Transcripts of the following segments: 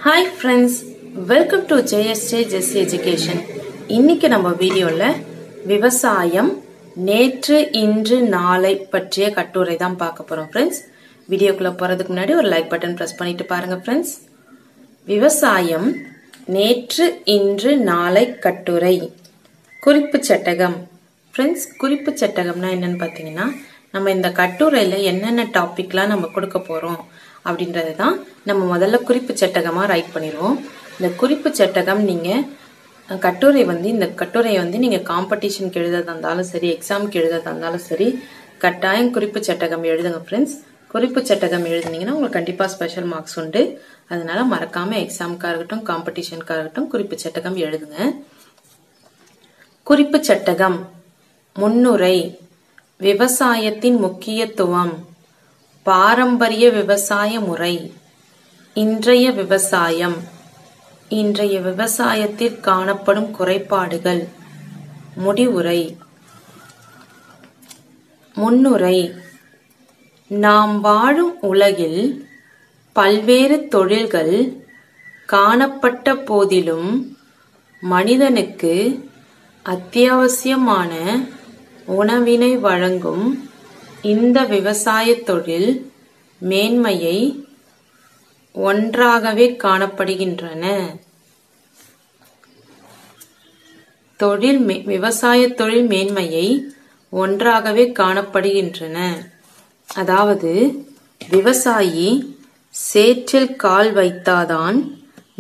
Hi friends, welcome to JSJ Jesse Education. இன்னைக்கு நம்ம வீடியோல விவசாயம் நேற்று இன்று நாளை பற்றிய கட்டுரை தான் பார்க்க போறோம் friends. வீடியோக்குள்ள போறதுக்கு முன்னாடி ஒரு லைக் பட்டன் பிரஸ் பண்ணிட்டு பாருங்க friends. விவசாயம் நேற்று இன்று நாளை கட்டுரை குறிப்பு சட்டகம். friends, குறிப்பு சட்டகம்னா என்னன்னு பாத்தீங்கன்னா நம்ம இந்த கட்டுரையில என்னென்ன டாபிக்லாம் நம்ம கொடுக்க போறோம் அப்படின்றது தான் நம்ம முதல்ல குறிப்பு சட்டகமா ரைட் பண்ணிடுவோம். இந்த குறிப்பு சட்டகம் நீங்க இந்த கட்டுரையை நீங்க காம்படிஷனுக்கு எழுதுறதா இருந்தாலும் சரி, எக்ஸாமுக்கு எழுதுறதா இருந்தாலும் சரி, கட்டாயம் குறிப்பு சட்டகம் எழுதுங்க ஃப்ரெண்ட்ஸ். குறிப்பு சட்டகம் எழுதுனீங்கன்னா உங்களுக்கு கண்டிப்பா ஸ்பெஷல் மார்க்ஸ் உண்டு. அதனால மறக்காம எக்ஸாமுக்கா இருக்கட்டும், காம்படிஷனுக்கா இருக்கட்டும் குறிப்பு சட்டகம் எழுதுங்க. குறிப்பு சட்டகம். முன்னுரை. விவசாயத்தின் முக்கியத்துவம். பாரம்பரிய விவசாய முறை. இன்றைய விவசாயம். இன்றைய விவசாயத்தில் காணப்படும் குறைபாடுகள். முடிவுரை. முன்னுரை. நாம் வாழும் உலகில் பல்வேறு தொழில்கள் காணப்பட்ட போதிலும் மனிதனுக்கு அத்தியாவசியமான உணவினை வழங்கும் இந்த விவசாய தொழில் மேன்மையை ஒன்றாகவே காணப்படுகின்றன. விவசாய தொழில் மேன்மையை ஒன்றாகவே காணப்படுகின்றன. அதாவது விவசாயி சேற்றில் கால் வைத்தாதான்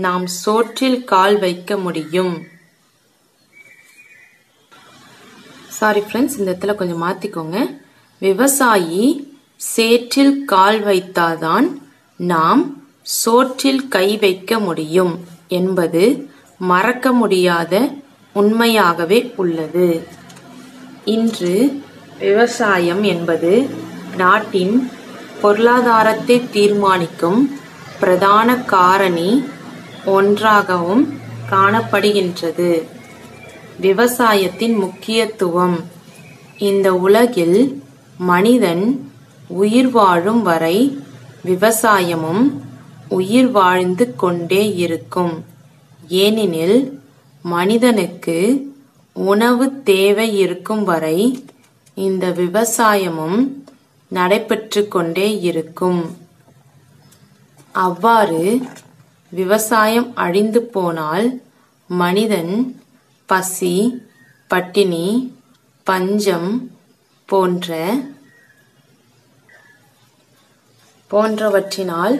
நாம் சோற்றில் கால் வைக்க முடியும். சாரி ஃப்ரெண்ட்ஸ், இந்த இடத்துல கொஞ்சம் மாத்திக்கோங்க. விவசாயி சேற்றில் கால் வைத்தாதான் நாம் சோற்றில் கை வைக்க முடியும் என்பது மறக்க முடியாத உண்மையாகவே உள்ளது. இன்று விவசாயம் என்பது நாட்டின் பொருளாதாரத்தை தீர்மானிக்கும் பிரதான காரணி ஒன்றாகவும் காணப்படுகின்றது. விவசாயத்தின் முக்கியத்துவம். இந்த உலகில் மனிதன் உயிர் வாழும் வரை விவசாயமும் உயிர் வாழ்ந்து கொண்டே இருக்கும். ஏனெனில் மனிதனுக்கு உணவு தேவை இருக்கும் வரை இந்த விவசாயமும் நடைபெற்று கொண்டே இருக்கும். அவ்வாறு விவசாயம் அழிந்து போனால் மனிதன் பசி, பட்டினி, பஞ்சம் போன்றவற்றினால்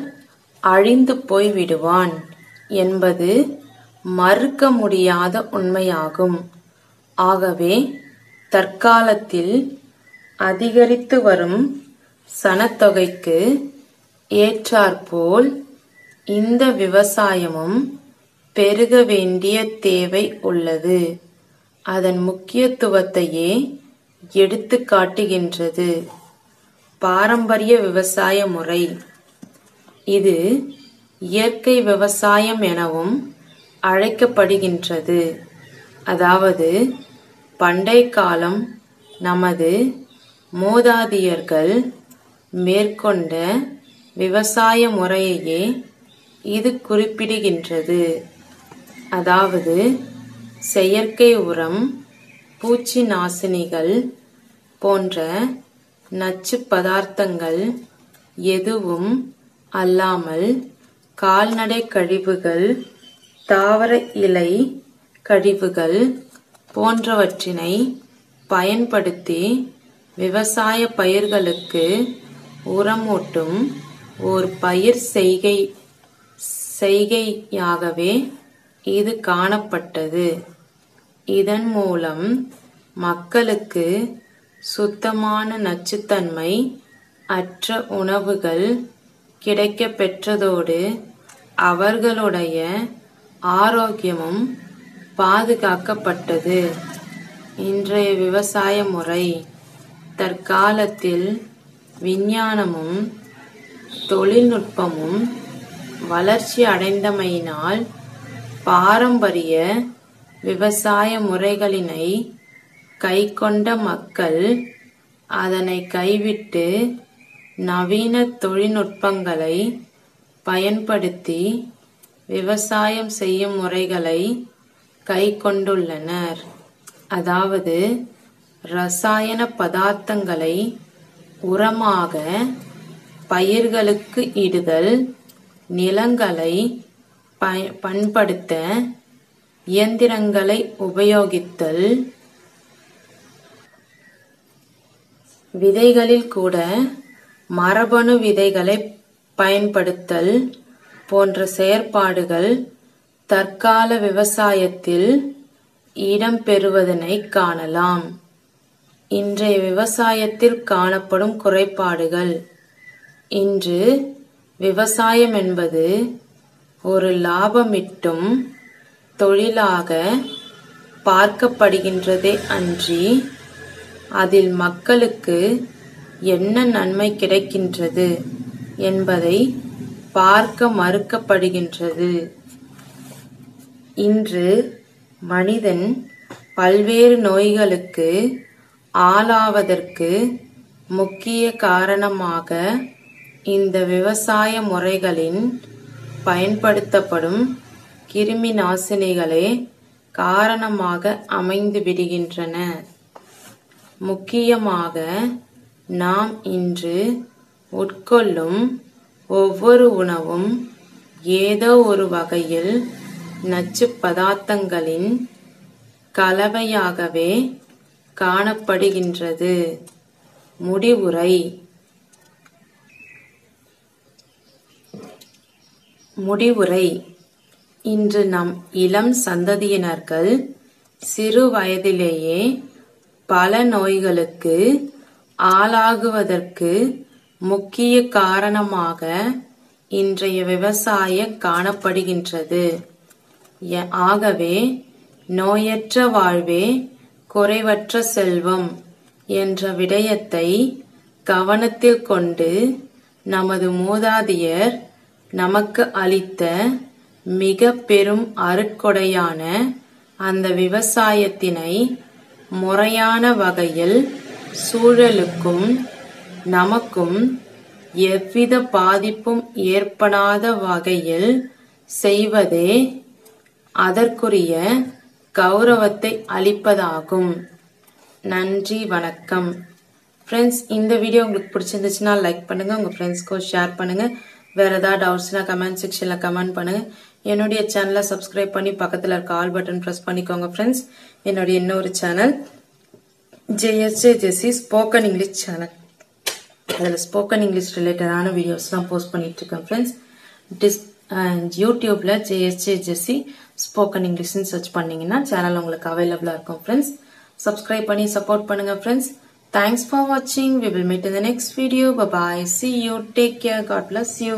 அழிந்து போய்விடுவான் என்பது மறுக்க முடியாத உண்மையாகும். ஆகவே தற்காலத்தில் அதிகரித்து வரும் சனத்தொகைக்கு ஏற்றாற்போல் இந்த விவசாயமும் பெருக வேண்டிய தேவை உள்ளது. அதன் முக்கியத்துவத்தையே எடுத்து காட்டுகின்றது. பாரம்பரிய விவசாய முறை. இது இயற்கை விவசாயம் எனவும் அழைக்கப்படுகின்றது. அதாவது பண்டை காலம் நமது மூதாதையர்கள் மேற்கொண்ட விவசாய முறையையே இது குறிப்பிடுகின்றது. அதாவது செயற்கை உரம், பூச்சி நாசினிகள் போன்ற நச்சு பதார்த்தங்கள் எதுவும் அல்லாமல் கால்நடை கழிவுகள், தாவர இலை கழிவுகள் போன்றவற்றினை பயன்படுத்தி விவசாய பயிர்களுக்கு உரமூட்டும் ஓர் பயிர் செய்கையாகவே இது காணப்பட்டது. இதன் மூலம் மக்களுக்கு சுத்தமான நச்சுத்தன்மை அற்ற உணவுகள் கிடைக்க பெற்றதோடு அவர்களுடைய ஆரோக்கியமும் பாதுகாக்கப்பட்டது. இன்றைய விவசாய முறை. தற்காலத்தில் விஞ்ஞானமும் தொழில்நுட்பமும் வளர்ச்சி அடைந்தமையினால் பாரம்பரிய விவசாய முறைகளினை கைக்கொண்ட மக்கள் அதனை கைவிட்டு நவீன தொழில்நுட்பங்களை பயன்படுத்தி விவசாயம் செய்யும் முறைகளை கை கொண்டுள்ளனர். அதாவது ரசாயன பதார்த்தங்களை உரமாக பயிர்களுக்கு இடுதல், நிலங்களை பண்படுத்த இயந்திரங்களை உபயோகித்தல், விதைகளில் கூட மரபணு விதைகளை பயன்படுத்தல் போன்ற செயற்பாடுகள் தற்கால விவசாயத்தில் இடம்பெறுவதனை காணலாம். இன்றைய விவசாயத்தில் காணப்படும் குறைபாடுகள். இன்று விவசாயம் என்பது ஒரு லாபமிட்டும் தொழிலாக பார்க்கப்படுகின்றதே அன்றி அதில் மக்களுக்கு என்ன நன்மை கிடைக்கின்றது என்பதை பார்க்க மறுக்கப்படுகின்றது. இன்று மனிதன் பல்வேறு நோய்களுக்கு ஆளாவதற்கு முக்கிய காரணமாக இந்த விவசாய முறைகளின் பயன்படுத்தப்படும் கிருமி நாசினிகளே காரணமாக அமைந்து விடுகின்றன. முக்கியமாக நாம் இன்று உட்கொள்ளும் ஒவ்வொரு உணவும் ஏதோ ஒரு வகையில் நச்சு பதார்த்தங்களின் கலவையாகவே காணப்படுகின்றது. முடிவுரை. இன்று நம் இளம் சந்ததியினர்கள் சிறு வயதிலேயே பல நோய்களுக்கு ஆளாகுவதற்கு முக்கிய காரணமாக இன்றைய விவசாயம் காணப்படுகின்றது. ஆகவே நோயற்ற வாழ்வே குறைவற்ற செல்வம் என்ற விடயத்தை கவனத்தில் கொண்டு நமது மூதாதையர் நமக்கு அளித்த மிக பெரும் அருட்கொடையான அந்த விவசாயத்தினை முறையான வகையில் சூழலுக்கும் நமக்கும் எவ்வித பாதிப்பும் ஏற்படாத வகையில் செய்வதே அதற்குரிய கௌரவத்தை அளிப்பதாகும். நன்றி, வணக்கம். ஃப்ரெண்ட்ஸ், இந்த வீடியோ உங்களுக்கு பிடிச்சிருந்துச்சுன்னா லைக் பண்ணுங்க, உங்க ஃப்ரெண்ட்ஸ்க்கும் ஷேர் பண்ணுங்க. வேற ஏதாவது டவுட்ஸ்னா கமெண்ட் செக்ஷன்ல கமெண்ட் பண்ணுங்க. என்னுடைய சேனலை சப்ஸ்கிரைப் பண்ணி பக்கத்துல இருக்க ஆல் பட்டன் பிரஸ் பண்ணிக்கோங்க. ஃப்ரெண்ட்ஸ், என்னுடைய இன்னொரு channel JSJ Jessie spoken English channel. அதில் ஸ்போக்கன் இங்கிலீஷ் ரிலேட்டடான வீடியோஸ்லாம் போஸ்ட் பண்ணிட்டு இருக்கேன். ஃப்ரெண்ட்ஸ், யூடியூப்ல JSJ Jessie ஸ்போக்கன் இங்கிலீஷ்னு சர்ச் பண்ணீங்கன்னா சேனல் உங்களுக்கு அவைலபிளா இருக்கும். ஃப்ரெண்ட்ஸ், சப்ஸ்கிரைப் பண்ணி சப்போர்ட் பண்ணுங்க. Friends, thanks for watching. We will meet in the next video. Bye bye. See you. Take care. God bless you.